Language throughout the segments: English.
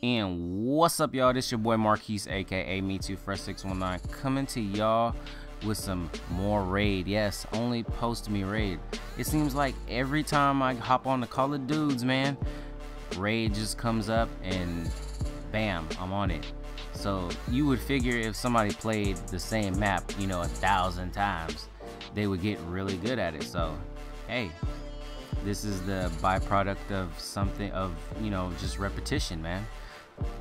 And what's up, y'all? This your boy Marquise, aka Me Too Fresh 619, coming to y'all with some more raid. Yes, only post me raid. It seems like every time I hop on the Call of Dudes, man, raid just comes up and bam, I'm on it. So you would figure if somebody played the same map, 1,000 times, they would get really good at it. So hey, this is the byproduct of something of just repetition, man.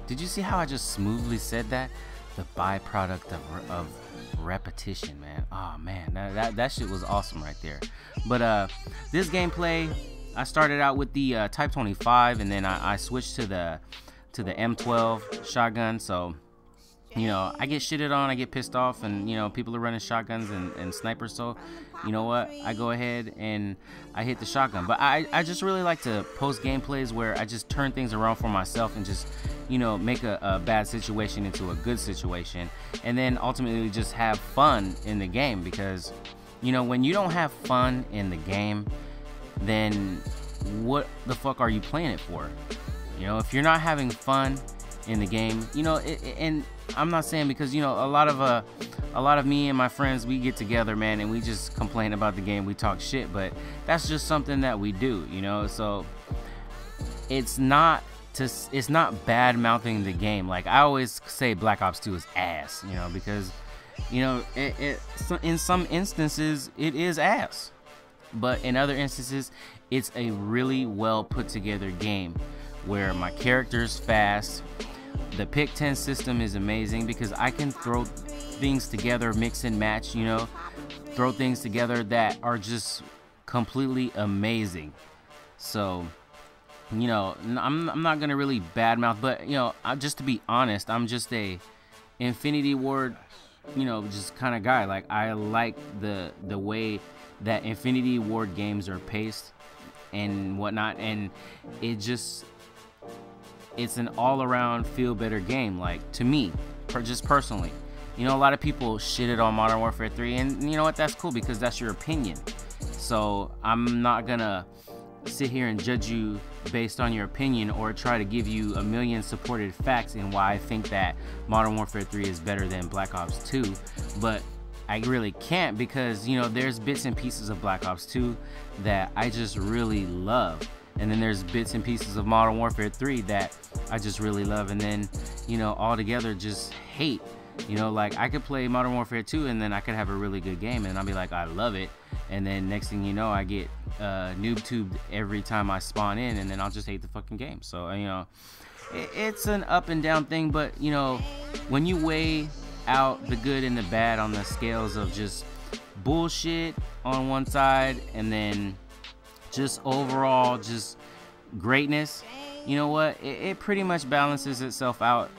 Did you see how I just smoothly said that? The byproduct of repetition, man. Oh man, that shit was awesome right there. But this gameplay, I started out with the Type 25, and then I switched to the M12 shotgun. So I get shitted on, I get pissed off, and people are running shotguns and snipers. So you know what, I go ahead and I hit the shotgun. But I just really like to post gameplays where I just turn things around for myself and just make a bad situation into a good situation, and then ultimately just have fun in the game. Because when you don't have fun in the game, then what the fuck are you playing it for? If you're not having fun in the game, and I'm not saying, because a lot of me and my friends, we get together, man, and we just complain about the game, we talk shit, but that's just something that we do, so it's not bad mouthing the game. Like I always say, Black Ops 2 is ass, because in some instances it is ass, but in other instances it's a really well put together game where my character's fast. The pick 10 system is amazing because I can throw things together, mix and match, throw things together that are just completely amazing. So I'm not gonna really badmouth, but just to be honest, I'm just a Infinity Ward just kind of guy. Like I like the way that Infinity Ward games are paced and whatnot, and it's an all-around feel better game, like to me, just personally. A lot of people shitted on Modern Warfare 3, and you know what, that's cool because that's your opinion. So I'm not gonna sit here and judge you based on your opinion or try to give you a million supported facts in why I think that Modern Warfare 3 is better than Black Ops 2. But I really can't, because there's bits and pieces of Black Ops 2 that I just really love, and then there's bits and pieces of Modern Warfare 3 that I just really love, and then all together just hate. Like I could play Modern Warfare 2 and then I could have a really good game and I'll be like, I love it, and then next thing you know, I get noob tubed every time I spawn in, and then I'll just hate the fucking game. So it's an up and down thing. But when you weigh out the good and the bad on the scales of just bullshit on one side and then just overall just greatness, you know what, it pretty much balances itself out.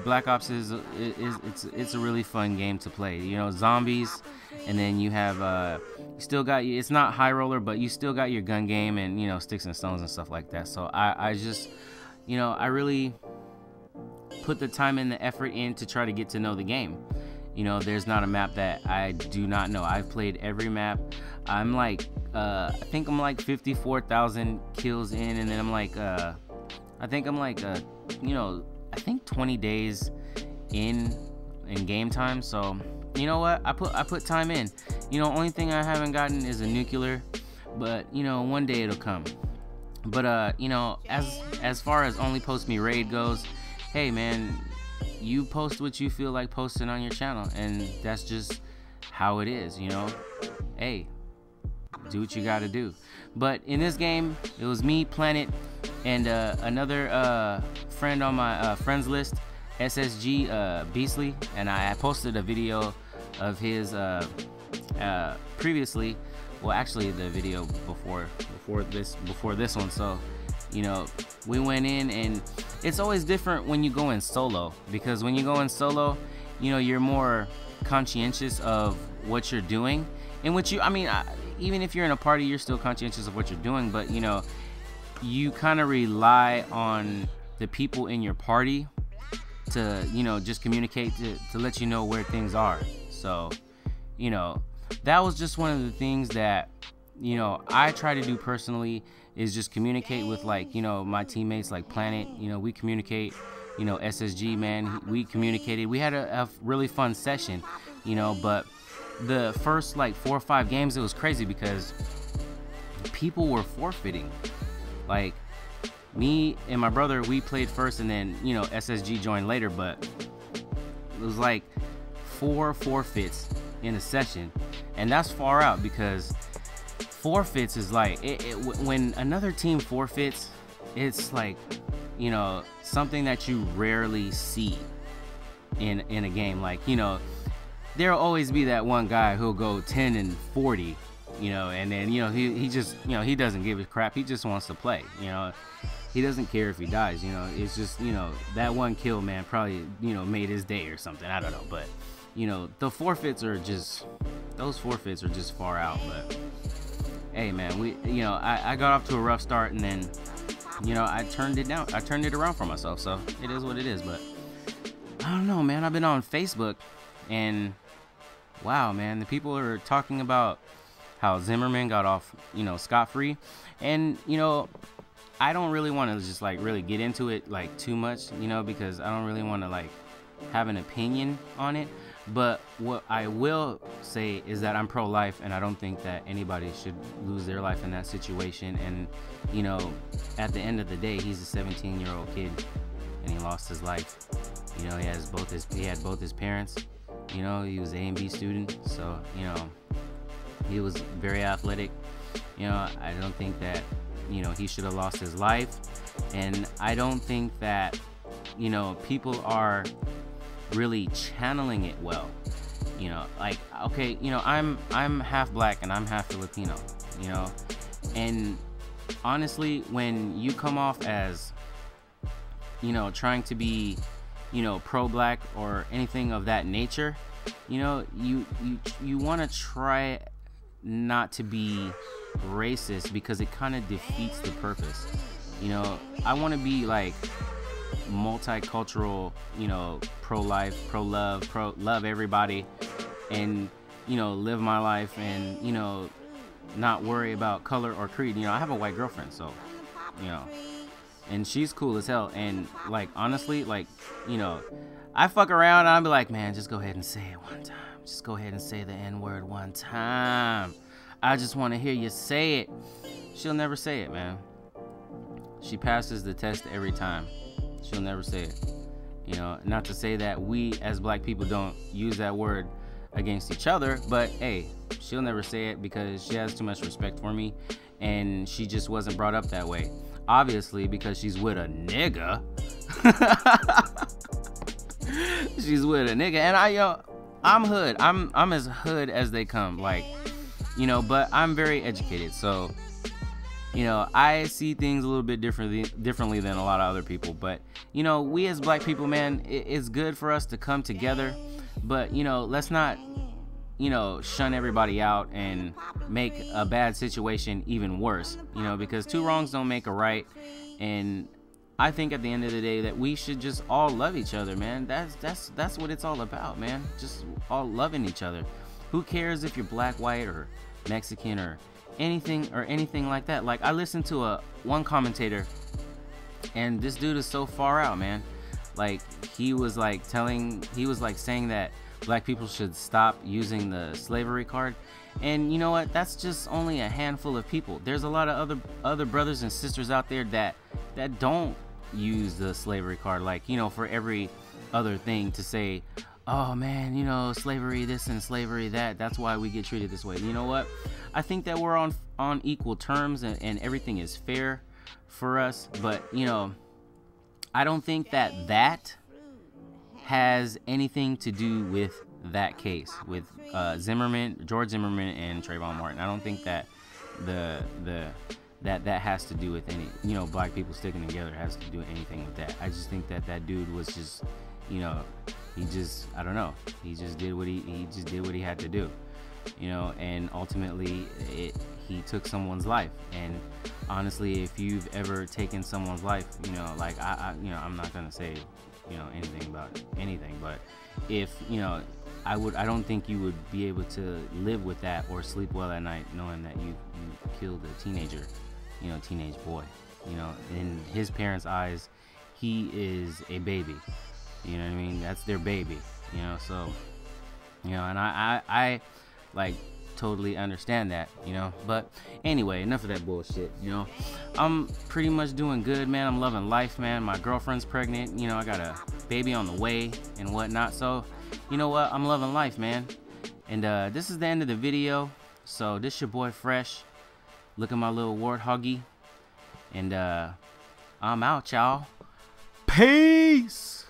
Black Ops it's a really fun game to play. Zombies, and then you have you still got, it's not high roller, but you still got your gun game and sticks and stones and stuff like that. So I just I really put the time and the effort in to try to get to know the game. There's not a map that I do not know. I've played every map. I'm like I think I'm like 54,000 kills in, and then I'm like I think I'm like I think 20 days in game time. So you know what, I put time in. Only thing I haven't gotten is a nuclear, but one day it'll come. But as far as only post me raid goes, hey man, you post what you feel like posting on your channel, and that's just how it is. Hey, do what you gotta do. But in this game, it was me, Planet, and another friend on my friends list, SSG Beastly, and I posted a video of his previously. Well, actually the video before this one. So we went in, and it's always different when you go in solo, because when you go in solo, you're more conscientious of what you're doing, in which even if you're in a party, you're still conscientious of what you're doing, but you kind of rely on the people in your party to just communicate to let you know where things are. So that was just one of the things that I try to do personally, is just communicate with, like, my teammates, like Planet. We communicate you know, SSG, man, we communicated. We had a really fun session, you know, but the first like 4 or 5 games, it was crazy because people were forfeiting. Like, me and my brother, we played first, and then, you know, SSG joined later, but it was like 4 forfeits in a session, and that's far out, because forfeits is like, when another team forfeits, it's like, you know, something that you rarely see in a game. Like, you know, there'll always be that one guy who'll go 10-40, you know, and then, you know, he just, you know, he doesn't give a crap. He just wants to play, you know. He doesn't care if he dies, you know. It's just, you know, that one kill, man, probably, you know, made his day or something. I don't know, but, you know, the forfeits are just, those forfeits are just far out. But hey, man, you know, I got off to a rough start, and then, you know, I turned it around for myself. So it is what it is. But I don't know, man. I've been on Facebook, and wow, man, the people are talking about how Zimmerman got off, you know, scot-free. And, you know, I don't really want to just like really get into it like too much, you know, because I don't really want to like have an opinion on it. But what I will say is that I'm pro-life, and I don't think that anybody should lose their life in that situation. And, you know, at the end of the day, he's a 17-year-old kid, and he lost his life. You know, he had both his parents. You know, he was an A&B student, so, you know, he was very athletic. You know, I don't think that, you know, he should have lost his life. And I don't think that, you know, people are really channeling it well. You know, like, okay, you know, I'm half black and I'm half Filipino, you know, and honestly, when you come off as, you know, trying to be, you know, pro-black or anything of that nature, you know, you want to try not to be racist, because it kind of defeats the purpose. You know, I want to be like multicultural, you know, pro-life, love everybody, and, you know, live my life, and, you know, not worry about color or creed. You know, I have a white girlfriend, so, you know, and she's cool as hell. And like, honestly, like, you know, I fuck around and I'll be like, man, just go ahead and say it one time. Just go ahead and say the N-word one time. I just want to hear you say it. She'll never say it, man. She passes the test every time. She'll never say it. You know, not to say that we as black people don't use that word against each other, but hey, she'll never say it because she has too much respect for me, and she just wasn't brought up that way. Obviously, because she's with a nigga. She's with a nigga, and you know, I'm hood. I'm as hood as they come, like, you know, but I'm very educated, so, you know, I see things a little bit differently than a lot of other people. But, you know, we as black people, man, it's good for us to come together, but, you know, let's not, you know, shun everybody out and make a bad situation even worse, you know, because 2 wrongs don't make a right. And I think at the end of the day that we should just all love each other, man. That's what it's all about, man. Just all loving each other. Who cares if you're black, white, or Mexican, or anything like that? Like, I listened to one commentator, and this dude is so far out, man. Like, he was like saying that black people should stop using the slavery card. And you know what? That's just only a handful of people. There's a lot of other brothers and sisters out there that don't use the slavery card. Like, you know, for every other thing to say, oh man, you know, slavery this and slavery that, that's why we get treated this way. You know what? I think that we're on equal terms, and everything is fair for us. But, you know, I don't think that has anything to do with that case with George Zimmerman and Trayvon Martin. I don't think that that has to do with any, you know, black people sticking together has to do anything with that. I just think that dude was just, you know, I don't know, he just did what he had to do, you know, and ultimately he took someone's life. And honestly, if you've ever taken someone's life, you know, like I you know, I'm not gonna say, you know, anything about anything, but if, you know, I don't think you would be able to live with that or sleep well at night knowing that you killed a teenage boy. You know, in his parents' eyes, he is a baby. You know what I mean? That's their baby. You know, so, you know, and I like totally understand that, you know. But anyway, enough of that bullshit. You know, I'm pretty much doing good, man. I'm loving life, man. My girlfriend's pregnant, you know. I got a baby on the way and whatnot. So you know what, I'm loving life, man. And this is the end of the video. So this your boy Fresh. Look at my little warthoggy. And I'm out, y'all. Peace.